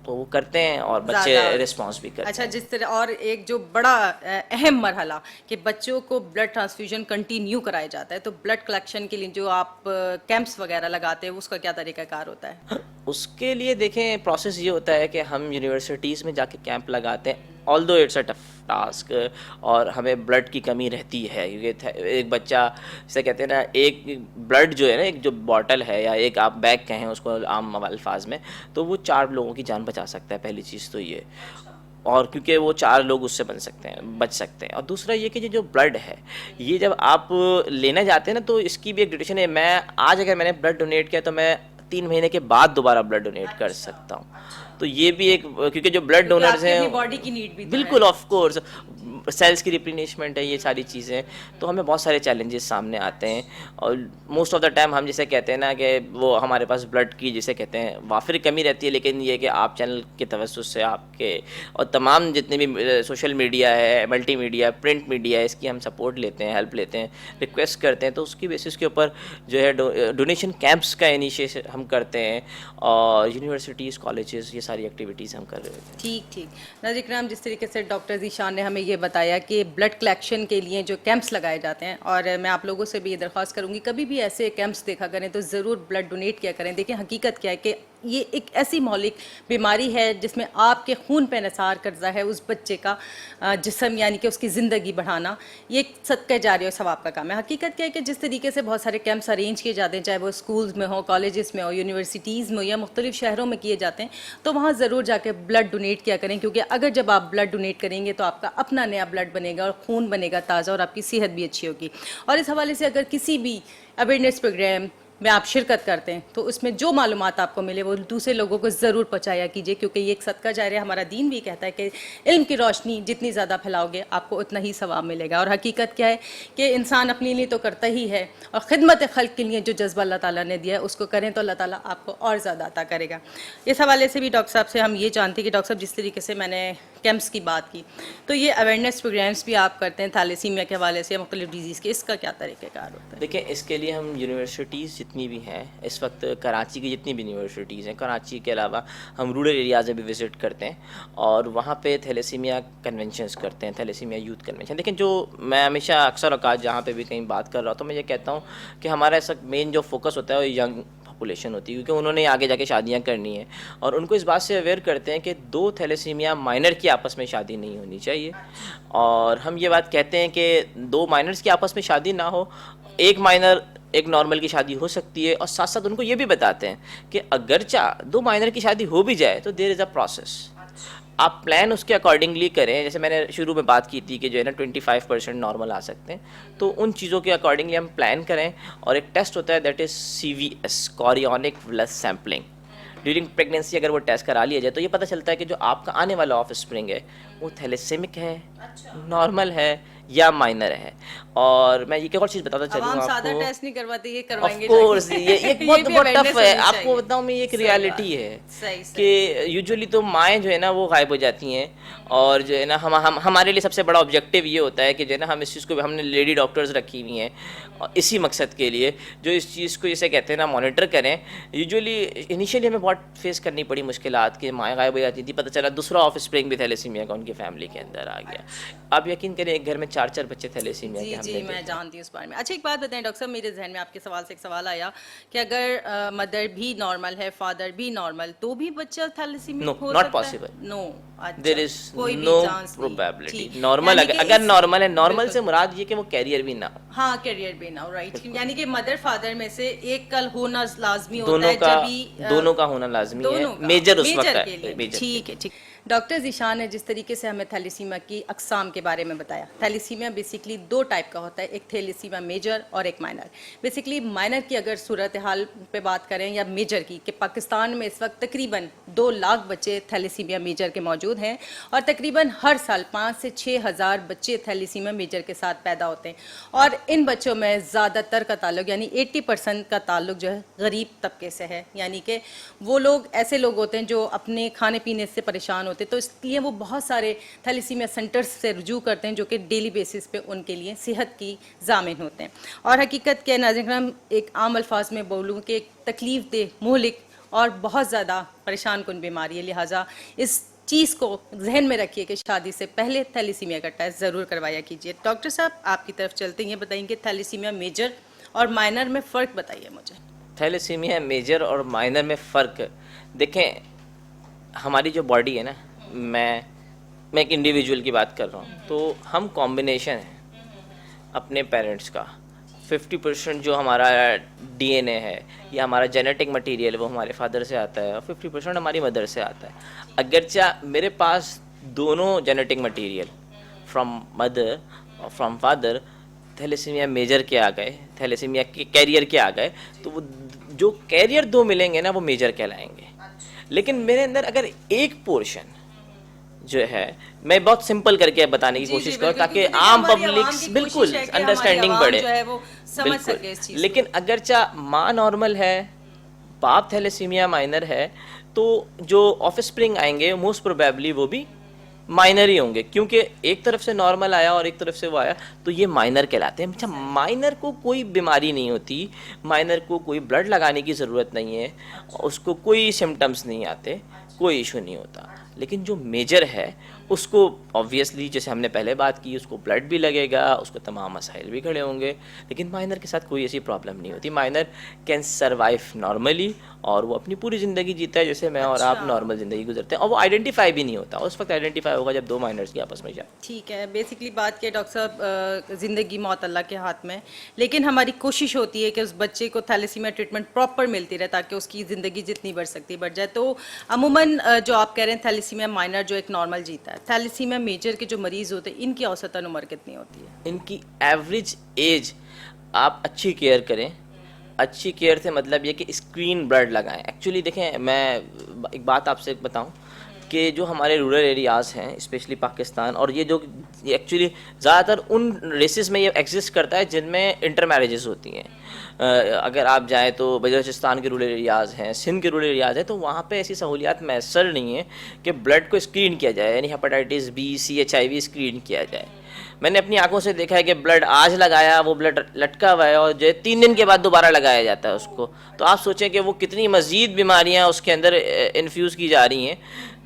तो वो करते हैं और बच्चे रिस्पॉन्स भी करते हैं। अच्छा, जिस तरह और एक जो बड़ा अहम मरहला कि बच्चों को ब्लड ट्रांसफ्यूजन कंटिन्यू कराया जाता है, तो ब्लड कलेक्शन के लिए जो आप कैंप्स वगैरह लगाते हैं उसका क्या तरीकाकार होता है? उसके लिए देखें प्रोसेस ये होता है कि हम यूनिवर्सिटीज़ में जाके कैंप लगाते हैं, although it's a tough task, और हमें ब्लड की कमी रहती है क्योंकि एक बच्चा जैसे कहते हैं ना, एक ब्लड जो है ना, एक जो बॉटल है या एक आप बैग कहें उसको आम अल्फाज में, तो वो 4 लोगों की जान बचा सकता है। पहली चीज़ तो ये, और क्योंकि वो 4 लोग उससे बच सकते हैं। और दूसरा ये कि ये जो ब्लड है, ये जब आप लेने जाते हैं ना, तो इसकी भी एक ड्यूरेशन है। मैं आज अगर मैंने ब्लड डोनेट किया तो मैं 3 महीने के बाद दोबारा ब्लड डोनेट कर सकता हूँ। तो ये भी एक, क्योंकि जो ब्लड डोनर्स हैं, बॉडी की नीड भी तो बिल्कुल ऑफ कोर्स, सेल्स की रिप्लेनिशमेंट है, ये सारी चीज़ें, तो हमें बहुत सारे चैलेंजेस सामने आते हैं। और मोस्ट ऑफ द टाइम हम जैसे कहते हैं ना कि वो हमारे पास ब्लड की जिसे कहते हैं वाफिर कमी रहती है, लेकिन ये कि आप चैनल के तवज्जुह से आपके और तमाम जितने भी सोशल मीडिया है, मल्टी मीडिया, प्रिंट मीडिया है, इसकी हम सपोर्ट लेते हैं, हेल्प लेते हैं, रिक्वेस्ट करते हैं, तो उसकी बेसिस के ऊपर जो है डोनेशन कैंप्स का इनिशिएशन हम करते हैं और यूनिवर्सिटीज़, कॉलेजेस, ये सारी एक्टिविटीज़ हम कर रहे होते हैं। ठीक ठीक। नाज़रीन किराम, जिस तरीके से डॉक्टर ज़ीशान ने हमें ये बताया कि ब्लड कलेक्शन के लिए जो कैंप्स लगाए जाते हैं, और मैं आप लोगों से भी ये दरख्वास्त करूँगी कभी भी ऐसे कैंप्स देखा करें तो ज़रूर ब्लड डोनेट किया करें। देखिए हकीकत क्या है कि ये एक ऐसी मौलिक बीमारी है जिसमें आपके खून पर निसार करता है उस बच्चे का जिस्म, यानी कि उसकी ज़िंदगी बढ़ाना, ये एक सदका जारी और सवाब का काम है। हकीकत क्या है कि जिस तरीके से बहुत सारे कैंप्स अरेंज किए जाते हैं, चाहे वो स्कूल्स में हो, कॉलेजेस में हो, यूनिवर्सिटीज़ में हो या मुख्तलिफ शहरों में किए जाते हैं, तो वहाँ ज़रूर जाके ब्लड डोनेट किया करें, क्योंकि अगर जब आप ब्लड डोनेट करेंगे तो आपका अपना नया ब्लड बनेगा और खून बनेगा ताज़ा और आपकी सेहत भी अच्छी होगी। और इस हवाले से अगर किसी भी अवेयरनेस प्रोग्राम, में आप शिरकत करते हैं तो उसमें जो मालूमात आपको मिले वो दूसरे लोगों को ज़रूर पहुँचाया कीजिए, क्योंकि ये एक सदका जारिया, हमारा दीन भी कहता है कि इल्म की रोशनी जितनी ज़्यादा फैलाओगे आपको उतना ही सवाब मिलेगा। और हकीकत क्या है कि इंसान अपने लिए तो करता ही है, और खिदमत खल्क के लिए जो जज्बा अल्लाह ताला ने दिया है उसको करें तो अल्लाह ताला आपको और ज़्यादा अता करेगा। इस हवाले से भी डॉक्टर साहब से हम ये जानते हैं कि डॉक्टर साहब जिस तरीके से मैंने कैंप्स की बात की, तो ये अवेयरनेस प्रोग्राम्स भी आप करते हैं थैलेसीमिया के हवाले से या मुख्तलिफ डिजीज़ के, इसका क्या तरीक़ेकार होता है? देखिए, इसके लिए हम यूनिवर्सिटीज़ जितनी भी हैं इस वक्त, कराची की जितनी भी यूनिवर्सिटीज़ हैं, कराची के अलावा हम रूरल एरियाज़ में भी विज़िट करते हैं और वहाँ पे थैलेसीमिया कन्वेंशंस करते हैं, थैलेसीमिया यूथ कन्वेंशन। लेकिन जो मैं हमेशा अक्सर औकात जहाँ पे भी कहीं बात कर रहा हूँ तो मैं ये कहता हूँ कि हमारा इस वक्त मेन जो फोकस होता है वो यंग पॉपुलेशन होती है, क्योंकि उन्होंने आगे जाके शादियां करनी है और उनको इस बात से अवेयर करते हैं कि दो थैलेसीमिया माइनर की आपस में शादी नहीं होनी चाहिए। और हम ये बात कहते हैं कि दो माइनर्स की आपस में शादी ना हो, एक माइनर एक नॉर्मल की शादी हो सकती है। और साथ साथ उनको ये भी बताते हैं कि अगरचा दो माइनर की शादी हो भी जाए तो देयर इज़ अ प्रोसेस, आप प्लान उसके अकॉर्डिंगली करें। जैसे मैंने शुरू में बात की थी कि जो है ना 25% नॉर्मल आ सकते हैं, तो उन चीज़ों के अकॉर्डिंगली हम प्लान करें। और एक टेस्ट होता है that is CVS, chorionic blood sampling. During pregnancy अगर वो टेस्ट करा लिया जाए तो ये पता चलता है कि जो आपका आने वाला ऑफ स्प्रिंग है वो थैलेसेमिक है, नॉर्मल है या माइनर है। और मैं ये एक और चीज़ बताता चलूँ आपको, सादा टेस्ट नहीं करवाते, ये करवाएंगे ऑफ कोर्स ये एक बहुत भी बहुत टफ awareness है। होनी आपको चाहिए। बताऊँ मैं, ये एक सही रियलिटी है सही कि यूजुअली तो माएँ जो है ना वो गायब हो जाती हैं। और जो है ना हम हमारे लिए सबसे बड़ा ऑब्जेक्टिव ये होता है कि जो है ना हम इस चीज़ को, हमने लेडी डॉक्टर्स रखी हुई हैं और इसी मकसद के लिए जो इस चीज़ को जैसे कहते हैं ना मॉनिटर करें। यूजुअली इनिशियली हमें बहुत फेस करनी पड़ी मुश्किलात कि माएँ गायब हो जाती थी, पता चला दूसरा ऑफ स्प्रिंग भी थैलेसीमिया का उनकी फैमिली के अंदर आ गया। आप यकीन करें एक घर में 4-4 बच्चे थैलेसीमिया के जी मैं जानती हूँ उस बारे में। अच्छा एक बात बताएं डॉक्टर साहब, मेरे जहन में आपके सवाल से एक सवाल आया कि अगर मदर भी नॉर्मल है, फादर भी नॉर्मल, तो भी बच्चा थैलेसीमिया No, हो not सकता possible. है? नो, अच्छा, देयर इज कोई भी नो चांस नहीं। प्रोबेबिलिटी। ठीक। नॉर्मल यानी कि अगर इस- नॉर्मल है, नॉर्मल बिल्कुल। से मुराद ये कि वो कैरियर भी ना हो। हाँ, करियर भी ना, राइट। यानी कि मदर फादर में से एक कल होना लाजमी होता दोनों है का जब भी दोनों का होना लाजमी है। दोनों का मेजर उस वक्त मेजर के है, लिए। मेजर ठीक है, ठीक। डॉक्टर ज़ीशान ने जिस तरीके से हमें थैलेसीमिया की अकसाम के बारे में बताया, थैलेसीमिया बेसिकली दो टाइप का होता है, एक थैलेसीमिया मेजर और एक माइनर। बेसिकली माइनर की अगर सूरत हाल पे बात करें या मेजर की, कि पाकिस्तान में इस वक्त तकरीबन 2 लाख बच्चे थैलेसीमिया मेजर के मौजूद हैं और तकरीबन हर साल 5 से 6 हज़ार बच्चे थैलेसीमिया मेजर के साथ पैदा होते हैं। और इन बच्चों में ज़्यादातर का ताल्लुक यानी 80% का ताल्लुक जो है गरीब तबके से है, यानी कि वो लोग ऐसे लोग होते हैं जो अपने खाने पीने से परेशान होते हैं, तो इसलिए वो बहुत सारे थैलेसीमिया सेंटर्स से रुजू करते हैं जो कि डेली बेसिस पे उनके लिए सेहत की जामिन होते हैं। और हकीकत के नाज़रीन, एक आम अल्फाज में बोलूँ कि एक तकलीफ दे, मुहलिक और बहुत ज़्यादा परेशान कुन बीमारी है, लिहाजा इस चीज़ को जहन में रखिए कि शादी से पहले थैलेसीमिया का टेस्ट ज़रूर करवाया कीजिए। डॉक्टर साहब आपकी तरफ चलते हैं, बताएंगे थैलेसीमिया मेजर और माइनर में फ़र्क बताइए मुझे। थैलेसीमिया मेजर और माइनर में फ़र्क देखें। हमारी जो बॉडी है ना, मैं एक इंडिविजुअल की बात कर रहा हूँ, तो हम कॉम्बिनेशन है अपने पेरेंट्स का। 50% जो हमारा DNA है या हमारा जेनेटिक मटेरियल वो हमारे फादर से आता है और 50% हमारी मदर से आता है। अगरचा मेरे पास दोनों जेनेटिक मटेरियल फ्रॉम मदर और फ्रॉम फादर थैलेसीमिया मेजर के आ गए, थैलेसीमिया के कैरियर के आ गए, तो वो जो कैरियर दो मिलेंगे ना वो मेजर कहलाएंगे। लेकिन मेरे अंदर अगर एक पोर्शन जो है, मैं बहुत सिंपल करके बताने की कोशिश करूँ ताकि आम पब्लिक बिल्कुल अंडरस्टैंडिंग बढ़े, बिल्कुल। लेकिन अगरचा माँ नॉर्मल है, बाप थैलेसीमिया माइनर है, तो जो ऑफस्प्रिंग आएंगे मोस्ट प्रोबेबली वो भी माइनर ही होंगे, क्योंकि एक तरफ से नॉर्मल आया और एक तरफ से वो आया, तो ये माइनर कहलाते हैं। अच्छा, माइनर को कोई बीमारी नहीं होती, माइनर को कोई ब्लड लगाने की ज़रूरत नहीं है, उसको कोई सिम्टम्स नहीं आते, कोई इशू नहीं होता। लेकिन जो मेजर है उसको ऑब्वियसली, जैसे हमने पहले बात की, उसको ब्लड भी लगेगा, उसको तमाम मसाइल भी खड़े होंगे। लेकिन माइनर के साथ कोई ऐसी प्रॉब्लम नहीं होती। माइनर कैन सर्वाइव नॉर्मली और वो अपनी पूरी ज़िंदगी जीता है जैसे मैं और आप नॉर्मल ज़िंदगी गुजरते हैं, और वो आइडेंटिफाई भी नहीं होता। उस वक्त आइडेंटिफाई होगा जब दो माइनर्स की आपस में जाए। ठीक है, बेसिकली बात किया डॉक्टर साहब, ज़िंदगी मौत अल्लाह के हाथ में, लेकिन हमारी कोशिश होती है कि उस बच्चे को थैलेसीमिया ट्रीटमेंट प्रॉपर मिलती रहे ताकि उसकी ज़िंदगी जितनी बढ़ सकती है बढ़ जाए। तो अमूमन जो आप कह रहे हैं थैलेसीमिया माइनर जो एक नॉर्मल जीता है, थैलेसीमिया मेजर के जो मरीज़ होते हैं इनकी औसतन उम्र कितनी होती है? इनकी एवरेज एज, आप अच्छी केयर करें, अच्छी केयर से मतलब ये कि स्क्रीन ब्लड लगाएं। एक्चुअली देखें, मैं एक बात आपसे बताऊं कि जो हमारे रूरल एरियाज़ हैं स्पेशली पाकिस्तान, और ये जो एक्चुअली ज़्यादातर उन रेसेस में ये एग्जिस्ट करता है जिनमें इंटर मैरिजेस होती हैं। अगर आप जाएँ तो बलूचिस्तान के रूरल एरियाज़ हैं, सिंध के रूरल एरियाज़ हैं, तो वहाँ पे ऐसी सहूलियात मैसर नहीं है कि ब्लड को स्क्रीन किया जाए, यानी हेपेटाइटिस बी, सी, HIV स्क्रीन किया जाए। मैंने अपनी आंखों से देखा है कि ब्लड आज लगाया, वो ब्लड लटका हुआ है और जो 3 दिन के बाद दोबारा लगाया जाता है उसको। तो आप सोचें कि वो कितनी मज़ीद बीमारियां उसके अंदर इन्फ्यूज़ की जा रही हैं।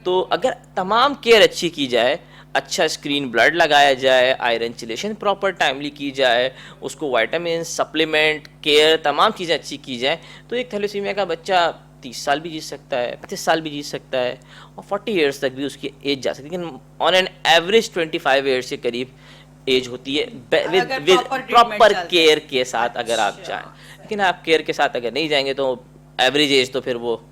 तो अगर तमाम केयर अच्छी की जाए, अच्छा स्क्रीन ब्लड लगाया जाए, आयरन चिलेशन प्रॉपर टाइमली की जाए, उसको वाइटामिन सप्लीमेंट केयर तमाम चीज़ें अच्छी की जाए, तो एक थैलेसीमिया का बच्चा 30 साल भी जी सकता है, 35 साल भी जी सकता है और 40 ईयर्स तक भी उसकी एज जा सकती है। लेकिन ऑन एन एवरेज 25 ईयर्स के करीब एज होती है विद प्रॉपर केयर के साथ अगर आप जाएं। लेकिन आप केयर के साथ अगर नहीं जाएंगे तो एवरेज एज तो फिर वो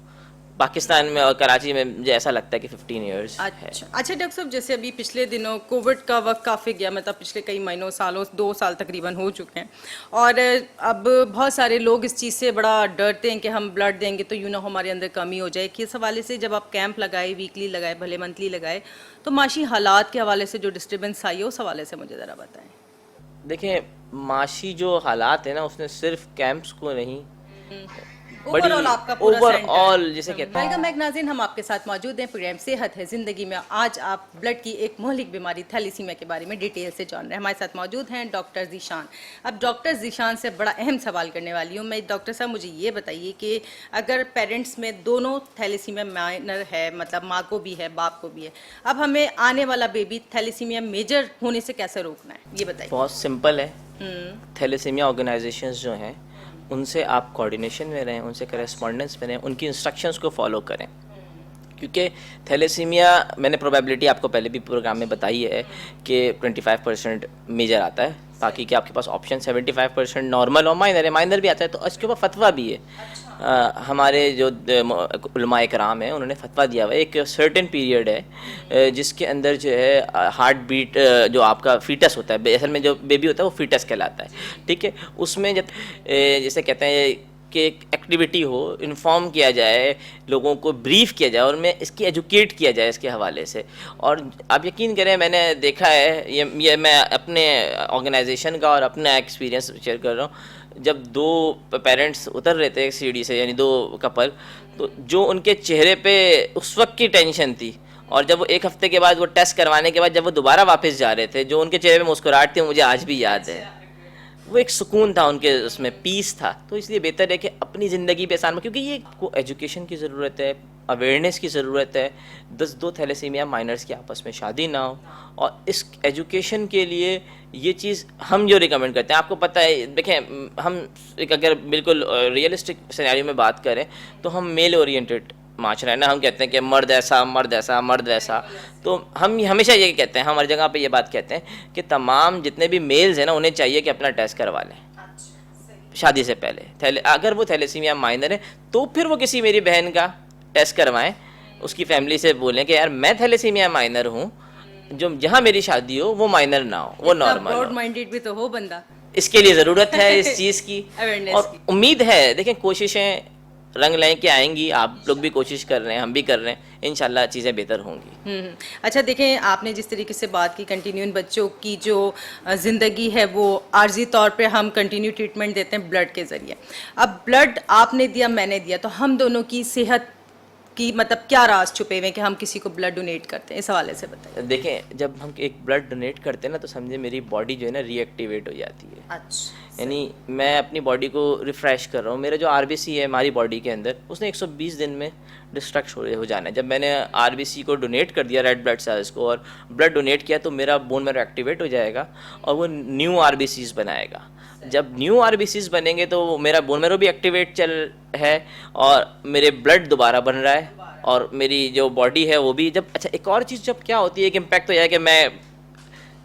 पाकिस्तान में और कराची में मुझे ऐसा लगता है कि 15 ईयर्स है। अच्छा डॉक्टर साहब, जैसे अभी पिछले दिनों कोविड का वक्त काफ़ी गया, मतलब पिछले कई महीनों सालों 2 साल तकरीबन हो चुके हैं, और अब बहुत सारे लोग इस चीज़ से बड़ा डरते हैं कि हम ब्लड देंगे तो हमारे अंदर कमी हो जाए। कि इस हवाले से जब आप कैंप लगाए, वीकली लगाए, भले मंथली लगाए, तो माशी हालात के हवाले से जो डिस्टर्बेंस आई है उस हवाले से मुझे ज़रा बताएं। देखें, माशी जो हालात है ना, उसने सिर्फ कैंप्स को नहीं, ओवरऑल आपका पूरा ओवरऑल जिसे कहते हैं। वेलकम बैक नाज़रीन, हम आपके साथ मौजूद हैं प्रोग्राम सेहत है ज़िंदगी में। आज आप ब्लड की एक मोहलिक बीमारी थैलेसीमिया के बारे में डिटेल से जान रहे हैं। हमारे साथ मौजूद हैं डॉक्टर ज़ीशान। अब डॉक्टर ज़ीशान से बड़ा अहम सवाल करने वाली हूँ मैं। डॉक्टर साहब, मुझे ये बताइए कि अगर पेरेंट्स में दोनों थैलेसीमिया माइनर है, मतलब माँ को भी है बाप को भी है, अब हमें आने वाला बेबी थैलेसीमिया मेजर होने से कैसे रोकना है, ये बताइए। बहुत सिंपल है। थैलेसीमिया ऑर्गेनाइजेशंस जो हैं उनसे आप कोऑर्डिनेशन में रहें, उनसे करेस्पॉन्डेंस में रहें, उनकी इंस्ट्रक्शंस को फॉलो करें। क्योंकि थैलेसीमिया, मैंने प्रोबेबिलिटी आपको पहले भी प्रोग्राम में बताई है कि 25% मेजर आता है, बाकी कि आपके पास ऑप्शन 75% नॉर्मल और माइनर है। माइनर भी आता है तो इसके ऊपर फतवा भी है। हमारे जो उलमाए कराम हैं उन्होंने फतवा दिया हुआ है, एक सर्टेन पीरियड है जिसके अंदर जो है हार्ट बीट, जो आपका फीटस होता है, असल में जो बेबी होता है वो फीटस कहलाता है, ठीक है। उसमें जब जैसे कहते हैं कि एक एक्टिविटी हो, इन्फॉर्म किया जाए, लोगों को ब्रीफ किया जाए और मैं इसकी एजुकेट किया जाए इसके हवाले से। और आप यकीन करें, मैंने देखा है, ये मैं अपने ऑर्गेनाइजेशन का और अपना एक्सपीरियंस शेयर कर रहा हूँ। जब 2 पेरेंट्स उतर रहे थे सीढ़ी से, यानी 2 कपल, तो जो उनके चेहरे पे उस वक्त की टेंशन थी, और जब वो 1 हफ्ते के बाद वो टेस्ट करवाने के बाद जब वो दोबारा वापस जा रहे थे, जो उनके चेहरे पे मुस्कुराहट थी, मुझे आज भी याद है। वो एक सुकून था उनके, उसमें पीस था। तो इसलिए बेहतर है कि अपनी ज़िंदगी पे आसान, क्योंकि ये को एजुकेशन की ज़रूरत है, अवेयरनेस की ज़रूरत है। 2 थैलेसीमिया माइनर्स की आपस में शादी ना हो, और इस एजुकेशन के लिए ये चीज़ हम जो रिकमेंड करते हैं, आपको पता है, देखें, हम एक अगर बिल्कुल रियलिस्टिक सिनेरियो में बात करें तो हम मेल ओरिएंटेड माशरा है ना। हम कहते हैं कि मर्द ऐसा, मर्द ऐसा, मर्द वैसा। तो हम हमेशा ये कहते हैं, हम हर जगह पे ये बात कहते हैं कि तमाम जितने भी मेल्स हैं ना, उन्हें चाहिए कि अपना टेस्ट करवा लें शादी से पहले। अगर वो थैलेसीमिया माइनर है तो फिर वो किसी मेरी बहन का टेस्ट करवाएं, उसकी फैमिली से बोलें कि यार मैं थैलेसीमिया माइनर हूँ, जो जहाँ मेरी शादी हो वो माइनर ना हो, वो नॉर्मल हो। ब्रॉड माइंडेड भी तो हो बंदा, इसके लिए ज़रूरत है इस चीज़ की और उम्मीद है। देखें, कोशिशें रंग लेके आएंगी, आप लोग भी कोशिश कर रहे हैं, हम भी कर रहे हैं, इंशाल्लाह चीज़ें बेहतर होंगी। अच्छा, देखें, आपने जिस तरीके से बात की, कंटिन्यू इन बच्चों की जो ज़िंदगी है वो आर्जी तौर पे हम कंटिन्यू ट्रीटमेंट देते हैं ब्लड के ज़रिए। अब ब्लड आपने दिया, मैंने दिया, तो हम दोनों की सेहत की मतलब क्या राज छुपे हुए हैं कि हम किसी को ब्लड डोनेट करते हैं, इस हवाले से बताइए। देखें, जब हम एक ब्लड डोनेट करते हैं ना, तो समझे मेरी बॉडी जो है ना रीएक्टिवेट हो जाती है। अच्छा, यानी मैं अपनी बॉडी को रिफ़्रेश कर रहा हूँ। मेरा जो RBC है हमारी बॉडी के अंदर, उसने 120 दिन में डिस्ट्रक्ट हो जाना है। जब मैंने RBC को डोनेट कर दिया, रेड ब्लड सेल्स को, और ब्लड डोनेट किया, तो मेरा बोन मैरो एक्टिवेट हो जाएगा और वो न्यू RBCs बनाएगा। जब न्यू RBCs बनेंगे तो मेरा बोन मैरो भी एक्टिवेट चल है और मेरे ब्लड दोबारा बन रहा है और मेरी जो बॉडी है वो भी। जब अच्छा, एक और चीज़ जब क्या होती है कि इम्पैक्ट हो जाए कि मैं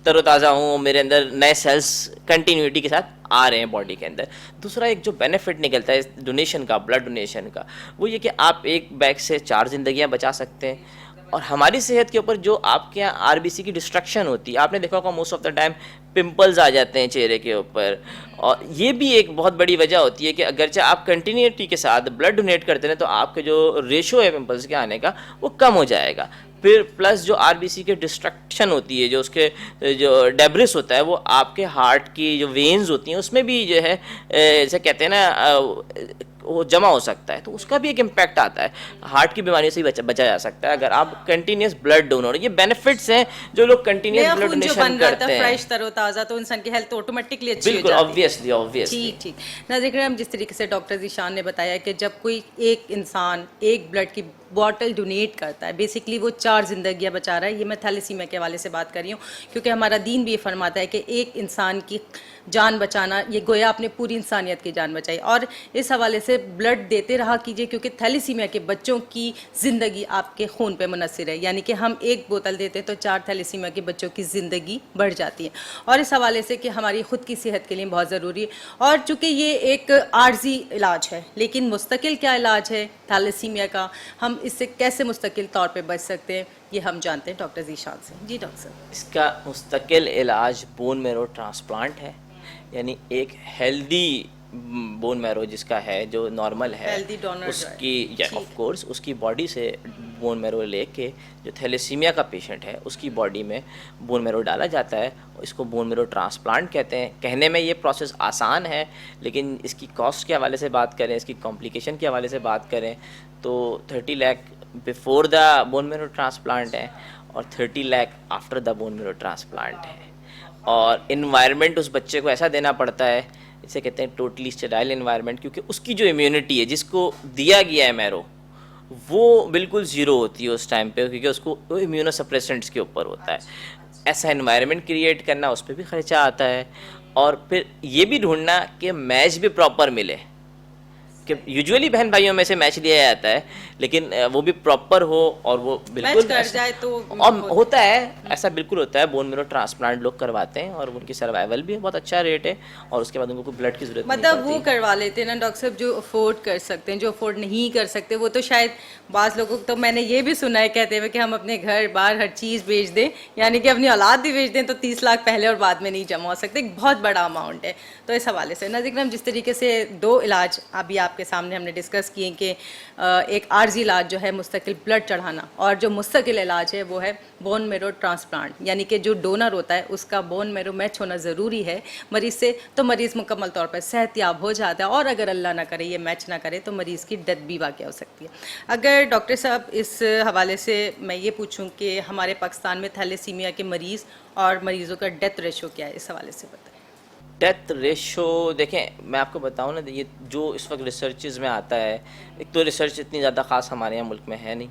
तरोताज़ा हूँ, मेरे अंदर नए सेल्स कंटिन्यूटी के साथ आ रहे हैं बॉडी के अंदर। दूसरा एक जो बेनिफिट निकलता है डोनेशन का, ब्लड डोनेशन का, वो ये कि आप एक बैग से 4 ज़िंदगियाँ बचा सकते हैं। और हमारी सेहत के ऊपर जो आपके यहाँ आरबीसी की डिस्ट्रक्शन होती है, आपने देखा होगा most of the time pimples आ जाते हैं चेहरे के ऊपर, और ये भी एक बहुत बड़ी वजह होती है कि अगरचे आप कंटिन्यूटी के साथ ब्लड डोनेट करते रहें तो आपके जो रेशो है पिंपल्स के आने का वो कम हो जाएगा। फिर प्लस जो आरबीसी के डिस्ट्रक्शन होती है, जो उसके जो डेब्रिस होता है वो आपके हार्ट की जो वेन्स होती हैं उसमें भी जो है जैसे कहते हैं ना वो जमा हो सकता है, तो उसका भी एक इम्पैक्ट आता है। हार्ट की बीमारियों से भी बचा जा सकता है अगर आप कंटिन्यूस ब्लड डोनर। ये बेनिफिट्स हैं जो लोग कंटिन्यूस ब्लड डोनेशन करते हैं। फ्रेश तरोताजा, तो इंसान की हेल्थ ऑटोमेटिकली अच्छी हो बिल्कुल, जाती है। ऑब्वियसली। ठीक ठीक। नाज़रीन हम जिस तरीके से डॉक्टर ज़ीशान ने बताया कि जब कोई एक इंसान एक ब्लड की बॉटल डोनेट करता है, बेसिकली वो 4 जिंदगियां बचा रहा है। ये मैं थैलेसीमिया के हवाले से बात कर रही हूँ, क्योंकि हमारा दीन भी ये फरमाता है कि एक इंसान की जान बचाना, ये गोया आपने पूरी इंसानियत की जान बचाई। और इस हवाले से ब्लड देते रहा कीजिए, क्योंकि थैलेसीमिया के बच्चों की ज़िंदगी आपके खून पे मुनसिर है। यानी कि हम एक बोतल देते हैं तो 4 थैलेसीमिया के बच्चों की ज़िंदगी बढ़ जाती है। और इस हवाले से कि हमारी ख़ुद की सेहत के लिए बहुत ज़रूरी है। और चूँकि ये एक आर्जी इलाज है, लेकिन मुस्तकिल क्या इलाज है थैलेसीमिया का, हम इससे कैसे मुस्तकिल तौर पे बच सकते हैं, ये हम जानते हैं डॉक्टर ज़ीशान से। जी डॉक्टर साहब। इसका मुस्तकिल इलाज बोन मैरो ट्रांसप्लांट है, यानी एक हेल्दी बोन मैरो जिसका है, जो नॉर्मल है, हेल्दी डोनर उसकी या ऑफ कोर्स उसकी बॉडी से बोन मैरो लेके जो थैलेसीमिया का पेशेंट है उसकी बॉडी में बोन मैरो डाला जाता है। इसको बोन मैरो ट्रांसप्लांट कहते हैं। कहने में ये प्रोसेस आसान है, लेकिन इसकी कॉस्ट के हवाले से बात करें, इसकी कॉम्प्लिकेशन के हवाले से बात करें तो 30 lakh before the bone marrow transplant है और 30 lakh after the bone marrow transplant है। और इन्वायरमेंट उस बच्चे को ऐसा देना पड़ता है, इसे कहते हैं टोटली स्टेराइल इन्वायरमेंट, क्योंकि उसकी जो इम्यूनिटी है जिसको दिया गया है मैरो वो बिल्कुल ज़ीरो होती है उस टाइम पे, क्योंकि उसको इम्यूनोसप्रेसेंट्स के ऊपर होता है। ऐसा इन्वायरमेंट क्रिएट करना, उस पर भी खर्चा आता है। और फिर ये भी ढूंढना कि मैच भी प्रॉपर मिले, कि यूजुअली बहन भाइयों में से मैच लिया जाता है, लेकिन वो भी प्रॉपर हो और वो बिल्कुल कर जाए तो और होता है, ऐसा बिल्कुल होता है। बोन मैरो ट्रांसप्लांट लोग करवाते हैं और उनकी सर्वाइवल भी बहुत अच्छा रेट है, और उसके बाद उनको ब्लड की जरूरत नहीं मतलब पड़ती। वो करवा लेते हैं ना डॉक्टर साहब जो अफोर्ड कर सकते हैं, जो अफोर्ड नहीं कर सकते वो तो शायद बाज़ लोगों को, तो मैंने ये भी सुना है कहते हुए कि हम अपने घर बार हर चीज़ बेच दें, यानी कि अपनी औलाद भी बेच दें तो 30 लाख पहले और बाद में नहीं जमा हो सकते। एक बहुत बड़ा अमाउंट है। तो इस हवाले से नाज़रीन हम जिस तरीके से 2 इलाज अभी आपके सामने हमने डिस्कस किए कि एक आर्जी इलाज जो है मुस्तकिल ब्लड चढ़ाना, और जो मुस्तकिल इलाज है वो है बोन मैरो ट्रांसप्लांट, यानी कि जो डोनर होता है उसका बोन मैरो मैच होना ज़रूरी है मरीज़ से, तो मरीज़ मुकम्मल तौर पर सेहतयाब हो जाता है। और अगर अल्लाह ना करे ये मैच ना करे तो मरीज़ की डेथ भी वाक़ हो सकती है। अगर डॉक्टर साहब इस हवाले से मैं ये पूछूं कि हमारे पाकिस्तान में थैलेसीमिया के मरीज़ और मरीज़ों का डेथ रेशो क्या है, इस हवाले से बताएं। डेथ रेशो देखें, मैं आपको बताऊं ना, ये जो इस वक्त रिसर्चेज में आता है, एक तो रिसर्च इतनी ज़्यादा ख़ास हमारे यहाँ मुल्क में है नहीं,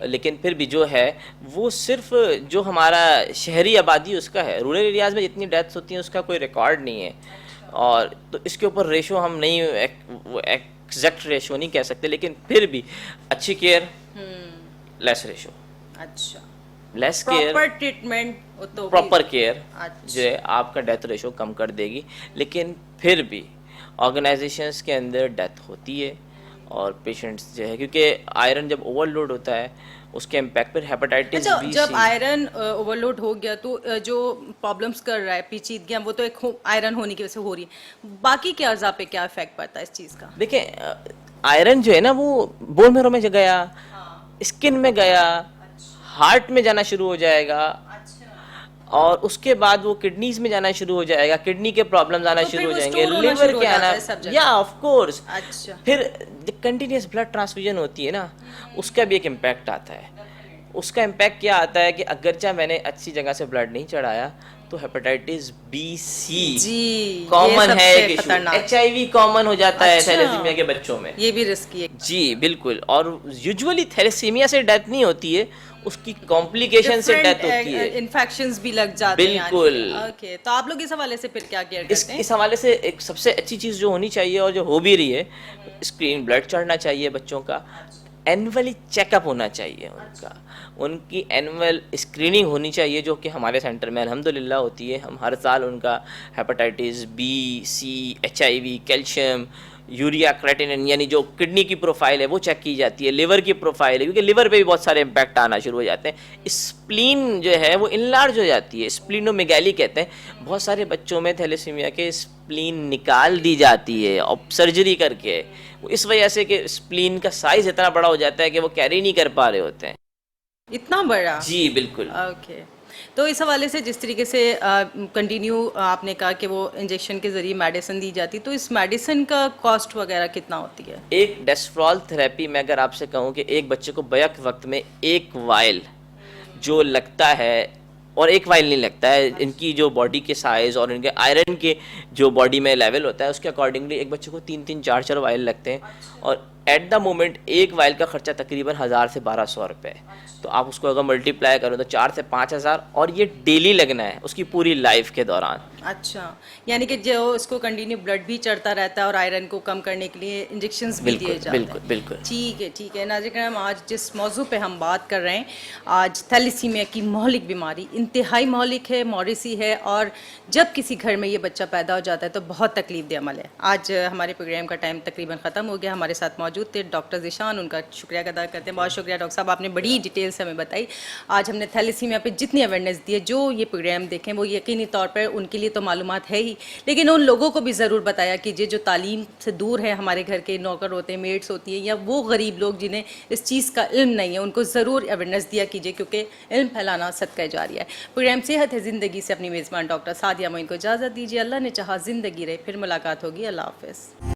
लेकिन फिर भी जो है वो सिर्फ जो हमारा शहरी आबादी उसका है। रूरल एरियाज़ में जितनी डेथ्स होती हैं उसका कोई रिकॉर्ड नहीं है, और तो इसके ऊपर रेशो हम नहीं एग्जैक्ट रेशो नहीं कह सकते, लेकिन फिर भी अच्छी केयर लेस रेशो, अच्छा, लेस केयर प्रॉपर ट्रीटमेंट तो प्रॉपर केयर अच्छा। जो है आपका डेथ रेशो कम कर देगी। लेकिन फिर भी ऑर्गेनाइजेशंस के अंदर डेथ होती है और पेशेंट्स जो है, क्योंकि आयरन जब ओवरलोड होता है उसके इम्पैक्ट पर हेपेटाइटिस अच्छा, बी, जब आयरन ओवरलोड हो गया तो जो प्रॉब्लम्स कर रहा है पेचीदगियां, वो तो एक आयरन होने की वजह से हो रही है, बाकी के अज़ा पे क्या इफेक्ट पड़ता है इस चीज़ का? देखें आयरन जो है ना वो बोन मैरो में गया, स्किन में गया, हार्ट में जाना शुरू हो जाएगा, और उसके बाद वो किडनीज में जाना शुरू हो जाएगा, किडनी के प्रॉब्लम्स आना तो फिर शुरू हो वो जाएंगे, store होना लिवर शुरू के हो जाता आना, है सब जगह। या ऑफ कोर्स। अच्छा। फिर कंटिन्यूस ब्लड ट्रांसफ्यूजन होती है ना, उसका भी एक इम्पैक्ट आता है। उसका इम्पैक्ट क्या आता है कि अगरचा मैंने अच्छी जगह से ब्लड नहीं चढ़ाया तो हेपेटाइटिस बी सी जी, कॉमन है, सबसे एक इशू। खतरनाक। HIV कॉमन हो जाता है अच्छा। थैलेसीमिया के बच्चों में। ये भी रिस्की है। जी बिल्कुल, और यूजुअली थैलेसीमिया से डेथ नहीं होती है, उसकी कॉम्प्लिकेशन से डेथ होती है। इन्फेक्शंस भी लग जाते हैं यानी बिल्कुल। कि। ओके, तो आप लोग इस हवाले से फिर क्या केयर करते हैं? इस हवाले से एक सबसे अच्छी चीज़ जो होनी चाहिए और जो हो भी रही है, स्क्रीन ब्लड चढ़ना चाहिए बच्चों का, एनुअली चेकअप होना चाहिए उनका, उनकी एनुअल स्क्रीनिंग होनी चाहिए जो कि हमारे सेंटर में अल्हम्दुलिल्लाह होती है। हम हर साल उनका हेपेटाइटिस बी, सी, HIV, कैल्शियम, यूरिया क्रेटिनिन यानी जो किडनी की प्रोफाइल है वो चेक की जाती है, लिवर की प्रोफाइल है, क्योंकि लिवर पे भी बहुत सारे इम्पैक्ट आना शुरू हो जाते हैं। स्प्लीन जो है वो इनलार्ज हो जाती है, स्प्लीनोमेगैली कहते हैं। बहुत सारे बच्चों में थैलेसीमिया के स्प्लीन निकाल दी जाती है और सर्जरी करके, इस वजह से कि स्प्लीन का साइज इतना बड़ा हो जाता है कि वो कैरी नहीं कर पा रहे होते हैं। इतना बड़ा? जी बिल्कुल। ओके। तो इस हवाले से जिस तरीके से कंटिन्यू आपने कहा कि वो इंजेक्शन के ज़रिए मेडिसिन दी जाती, तो इस मेडिसिन का कॉस्ट वगैरह कितना होती है? एक डेस्फ्रॉल थेरेपी में अगर आपसे कहूँ कि एक बच्चे को बैक वक्त में एक वाइल जो लगता है और एक वाइल नहीं लगता है, इनकी जो बॉडी के साइज़ और इनके आयरन के जो बॉडी में लेवल होता है उसके अकॉर्डिंगली एक बच्चे को 3-3 4-4 वाइल लगते हैं। और एट द मोमेंट एक वाइल का खर्चा तकरीबन 1000 से 1200 रुपये है। तो आप उसको अगर मल्टीप्लाई करो तो 4 से 5000, और ये डेली लगना है उसकी पूरी लाइफ के दौरान। अच्छा, यानी कि जो उसको कंटिन्यू ब्लड भी चढ़ता रहता है और आयरन को कम करने के लिए इंजेक्शंस भी दिए जाते हैं। बिल्कुल बिल्कुल। ठीक है नाज़रीन करम, आज जिस मौजू पे हम बात कर रहे हैं, आज थैलेसीमिया की मौलिक बीमारी इंतहाई मौलिक है, मौरिसी है, और जब किसी घर में ये बच्चा पैदा हो जाता है तो बहुत तकलीफ दे अमल है। आज हमारे प्रोग्राम का टाइम तकरीबन ख़त्म हो गया। हमारे साथ मौजूद थे डॉक्टर ज़ीशान, उनका शुक्रिया अदा करते हैं। बहुत शुक्रिया डॉक्टर साहब, आपने बड़ी डिटेल से हमें बताई। आज हमने थैलेसीमिया पे जितनी अवेयरनेस दी है, जो ये प्रोग्राम देखें वो यकीनी तौर पर उनके लिए तो मालूमात है ही, लेकिन उन लोगों को भी ज़रूर बताया कीजिए जो तालीम से दूर है, हमारे घर के नौकर होते हैं, मेड्स होती हैं, या वो गरीब लोग जिन्हें इस चीज़ का इल्म नहीं है, उनको ज़रूर अवेयरनेस दिया कीजिए, क्योंकि इल्म फैलाना सदका जारिया है। प्रोग्राम सेहत है ज़िंदगी से अपनी मेज़बान डॉक्टर सादिया मोइन को इजाज़त दीजिए। अल्लाह ने चाहा ज़िंदगी रहे, फिर मुलाकात होगी। अल्लाह हाफ़िज़।